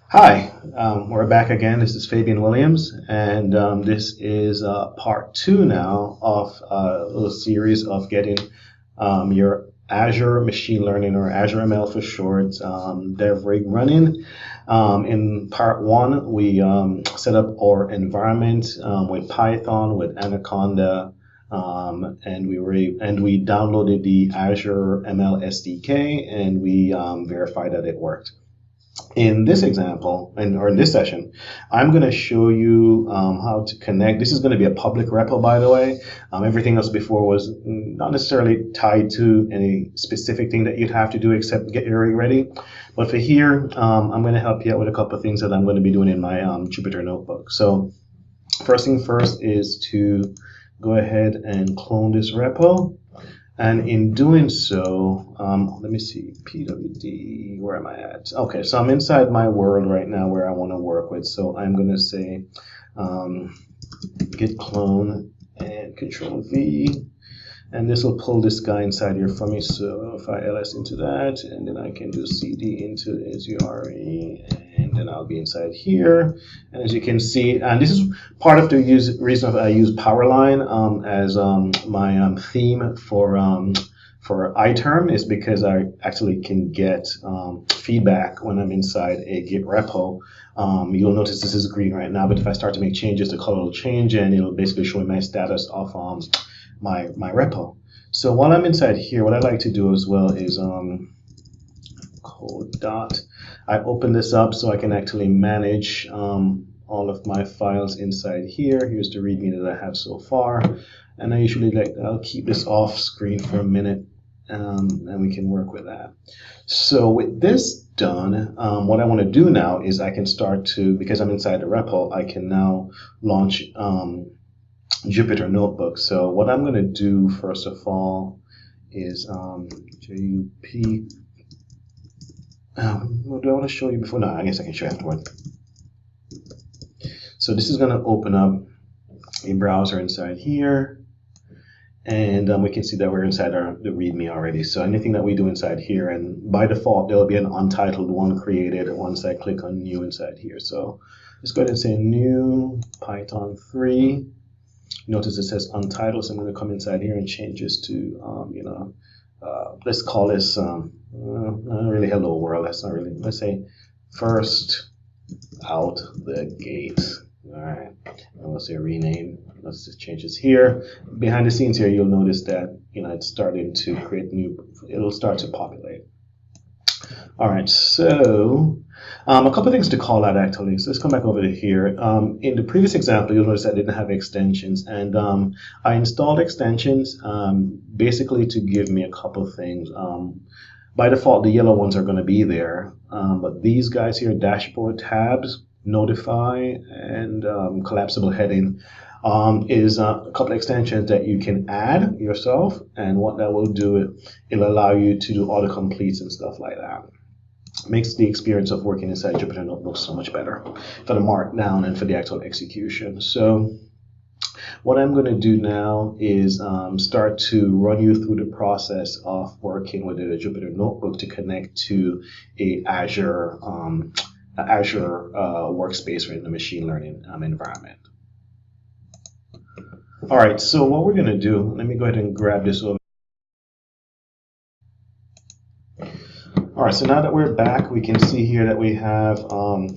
Hi, we're back again. This is Fabian Williams, and this is part two now of a little series of getting your Azure Machine Learning or Azure ML for short, DevRig running. In part one, we set up our environment with Python, with Anaconda, and we downloaded the Azure ML SDK, and we verified that it worked. In this example, or in this session, I'm going to show you how to connect. This is going to be a public repo, by the way. Everything else before was not necessarily tied to any specific thing that you'd have to do except get your rig ready. But for here, I'm going to help you out with a couple of things that I'm going to be doing in my Jupyter notebook. So first thing first is to go ahead and clone this repo. And in doing so, let me see, pwd, where am I at? Okay, so I'm inside my world right now where I want to work with. So I'm going to say git clone and control V. And this will pull this guy inside here for me. So if I ls into that, and then I can do cd into Azure, and then I'll be inside here. And as you can see, and this is part of the reason I use Powerline as my theme for iTerm, is because I actually can get feedback when I'm inside a Git repo. You'll notice this is green right now, but if I start to make changes, the color will change, and it'll basically show me my status of my repo. So while I'm inside here, what I like to do as well is code dot. I open this up so I can actually manage all of my files inside here. Here's the README that I have so far, and I usually I'll keep this off screen for a minute, and we can work with that. So with this done, what I want to do now is I can start to, because I'm inside the repo, I can now launch Jupyter Notebook. So what I'm going to do first of all is JUP. What do I want to show you before? No, I guess I can show you afterward. So this is going to open up a browser inside here, and we can see that we're inside the README already. So anything that we do inside here, and by default there'll be an untitled one created once I click on new inside here. So let's go ahead and say new Python 3. Notice it says untitled, so I'm going to come inside here and change this to, let's call this, not really hello world, that's not really, let's say first out the gate. All right, and we'll say rename. Let's just change this here. Behind the scenes here, you'll notice that, it's starting to create it'll start to populate. All right, so a couple of things to call out actually. So let's come back over to here. In the previous example, you'll notice I didn't have extensions, and I installed extensions basically to give me a couple of things. By default, the yellow ones are going to be there, but these guys here, dashboard tabs, notify, and collapsible heading, is a couple of extensions that you can add yourself, and what that will do, it'll allow you to do autocompletes and stuff like that. Makes the experience of working inside Jupyter Notebook so much better for the markdown and for the actual execution. So what I'm going to do now is start to run you through the process of working with the Jupyter Notebook to connect to a Azure workspace in the machine learning environment. All right, so what we're going to do, let me go ahead and grab this over. All right, so now that we're back, we can see here that we have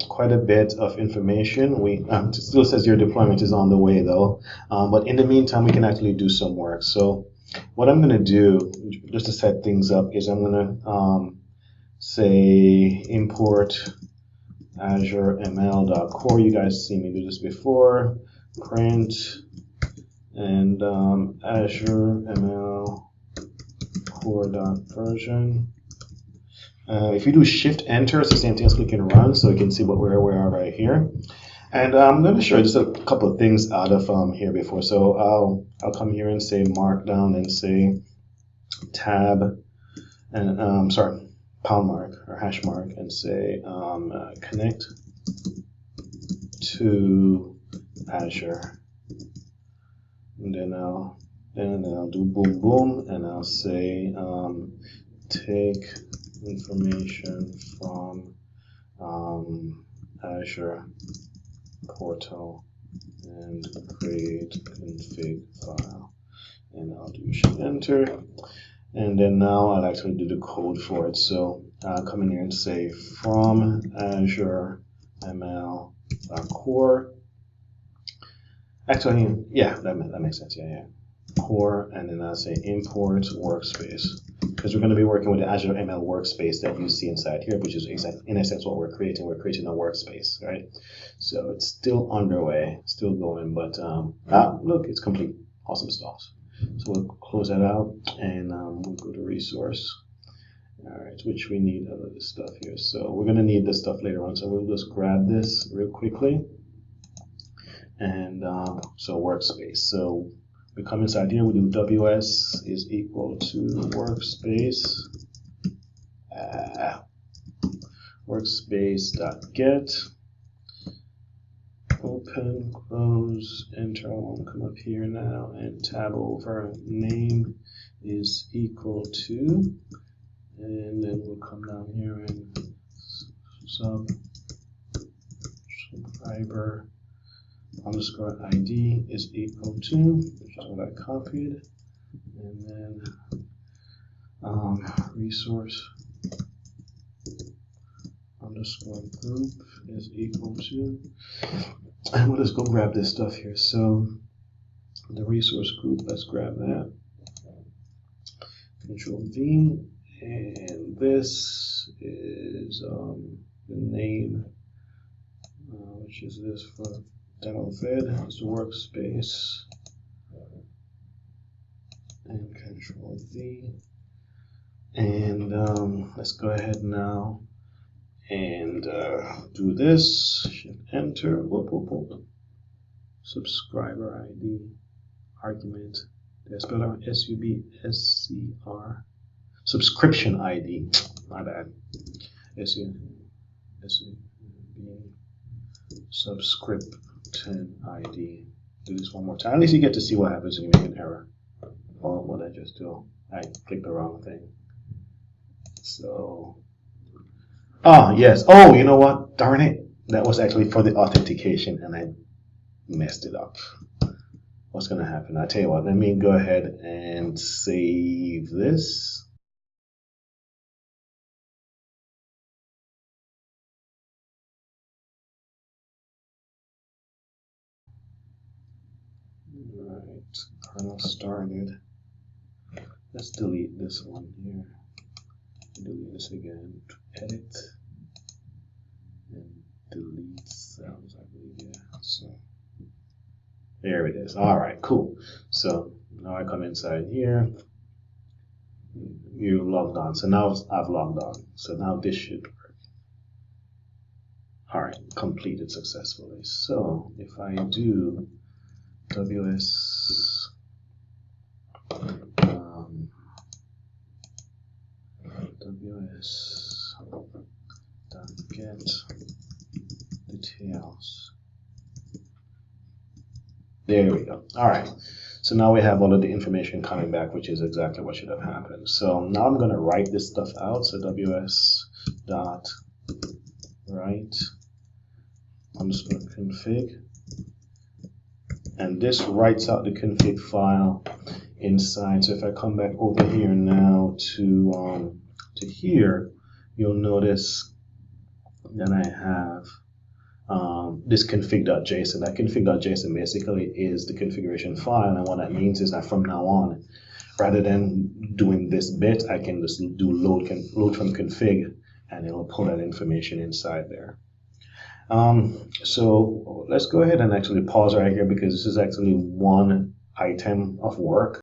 quite a bit of information. It still says your deployment is on the way though, but in the meantime, we can actually do some work. So what I'm going to do, just to set things up, is I'm going to say import Azure ML.core. You guys see me do this before. Print and Azure ML core.version. If you do Shift Enter, it's the same thing as clicking Run, so you can see where we are right here. And I'm going to show you just a couple of things out of here before. So I'll come here and say Markdown and say tab and pound mark or hash mark and say connect to Azure. And then I'll do boom boom, and I'll say take information from Azure portal and create config file. And I'll do shift enter. And then now I'll actually do the code for it. So I'll come in here and say from Azure ML core. Actually, yeah, that makes sense. Yeah. Core, and then I'll say import workspace, because we're going to be working with the Azure ML workspace that you see inside here, which is in essence what we're creating. We're creating a workspace, right? So it's still underway, still going, but look, it's complete. Awesome stuff. So we'll close that out, and we'll go to resource. All right, which we need a lot of this stuff here. So we're going to need this stuff later on. So we'll just grab this real quickly. And so workspace. So we come inside here, we do WS is equal to workspace, workspace.get, open, close, enter. I won't come up here now, and tab over name is equal to, and then we'll come down here and subscriber underscore ID is equal to, which is what I copied, and then resource underscore group is equal to, and we'll just go grab this stuff here. So the resource group, let's grab that, Control V, and this is the name, which is this for demo vid, is the workspace, and Control V, and let's go ahead now and do this, shift enter, whoop. Subscriber ID, argument, did I spell out SUBSCR, subscription ID, my bad, subscription ID. Do this one more time. At least you get to see what happens when you make an error. Oh, what did I just do? I clicked the wrong thing. So, yes. Oh, you know what? Darn it. That was actually for the authentication, and I messed it up. What's going to happen? I'll tell you what. Let me go ahead and save this. Right, kernel started. Let's delete this one here. Delete this again. Edit and delete cells, I believe. Yeah. So there it is. All right, cool. So now I come inside here. You logged on. So now I've logged on. So now this should work. All right, completed successfully. So if I do WS WS.get details. There we go. All right. So now we have all of the information coming back, which is exactly what should have happened. So now I'm going to write this stuff out. So ws.write underscore config. And this writes out the config file inside. So if I come back over here now to here, you'll notice that I have this config.json. That config.json basically is the configuration file, and what that means is that from now on, rather than doing this bit, I can just do load from config, and it'll pull that information inside there. So let's go ahead and actually pause right here, because this is actually one item of work.